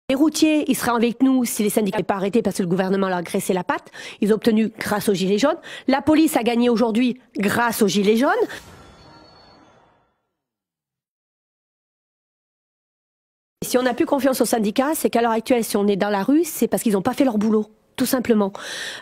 Les routiers, ils seraient avec nous si les syndicats n'avaient pas arrêté parce que le gouvernement leur a graissé la patte. Ils ont obtenu grâce aux Gilets jaunes. La police a gagné aujourd'hui grâce aux Gilets jaunes. Si on n'a plus confiance aux syndicats, c'est qu'à l'heure actuelle, si on est dans la rue, c'est parce qu'ils n'ont pas fait leur boulot. Tout simplement.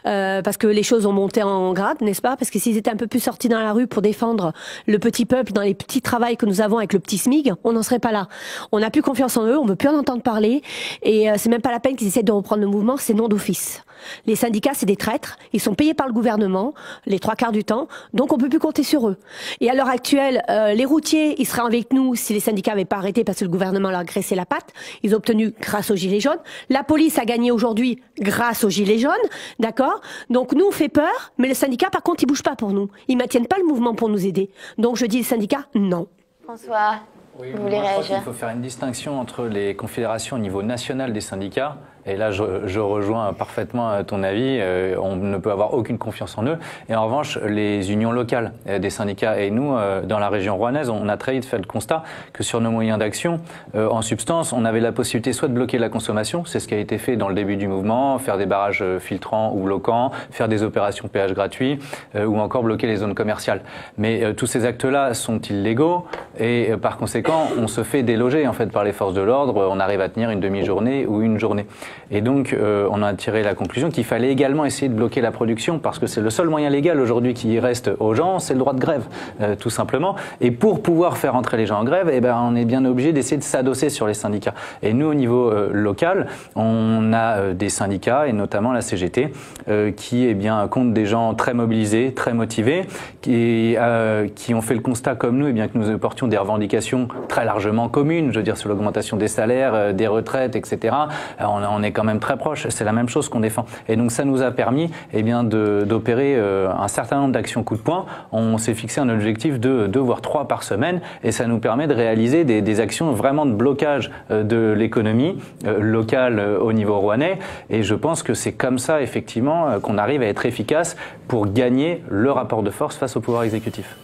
Parce que les choses ont monté en grade, n'est-ce pas? Parce que s'ils étaient un peu plus sortis dans la rue pour défendre le petit peuple dans les petits travails que nous avons avec le petit SMIG, on n'en serait pas là. On n'a plus confiance en eux, on veut plus en entendre parler, et c'est même pas la peine qu'ils essaient de reprendre le mouvement, c'est non d'office. Les syndicats, c'est des traîtres, ils sont payés par le gouvernement, les 3/4 du temps, donc on peut plus compter sur eux. Et à l'heure actuelle, les routiers, ils seraient avec nous si les syndicats n'avaient pas arrêté parce que le gouvernement leur a graissé la patte. Ils ont obtenu grâce aux Gilets jaunes. La police a gagné aujourd'hui grâce aux Gilets jaunes, d'accord? Donc nous, on fait peur, mais les syndicats, par contre, ils bougent pas pour nous. Ils maintiennent pas le mouvement pour nous aider. Donc je dis les syndicats, non. François, oui, vous voulez réagir? Je crois qu'il faut faire une distinction entre les confédérations au niveau national des syndicats. Et là, je rejoins parfaitement ton avis. On ne peut avoir aucune confiance en eux. Et en revanche, les unions locales des syndicats et nous, dans la région rouennaise, on a très vite fait le constat que sur nos moyens d'action, en substance, on avait la possibilité soit de bloquer la consommation, c'est ce qui a été fait dans le début du mouvement, faire des barrages filtrants ou bloquants, faire des opérations péage gratuit, ou encore bloquer les zones commerciales. Mais tous ces actes-là sont illégaux et par conséquent, on se fait déloger en fait par les forces de l'ordre. On arrive à tenir une demi-journée ou une journée. Et donc, on a tiré la conclusion qu'il fallait également essayer de bloquer la production parce que c'est le seul moyen légal aujourd'hui qui reste aux gens, c'est le droit de grève, tout simplement. Et pour pouvoir faire entrer les gens en grève, eh ben, on est bien obligé d'essayer de s'adosser sur les syndicats. Et nous, au niveau local, on a des syndicats, et notamment la CGT, qui compte des gens très mobilisés, très motivés, qui ont fait le constat comme nous, que nous portions des revendications très largement communes, je veux dire sur l'augmentation des salaires, des retraites, etc. On est quand même très proche, c'est la même chose qu'on défend. Et donc ça nous a permis d'opérer un certain nombre d'actions coup de poing. On s'est fixé un objectif de 2 voire 3 par semaine et ça nous permet de réaliser des actions vraiment de blocage de l'économie locale au niveau rouennais. Et je pense que c'est comme ça effectivement qu'on arrive à être efficace pour gagner le rapport de force face au pouvoir exécutif.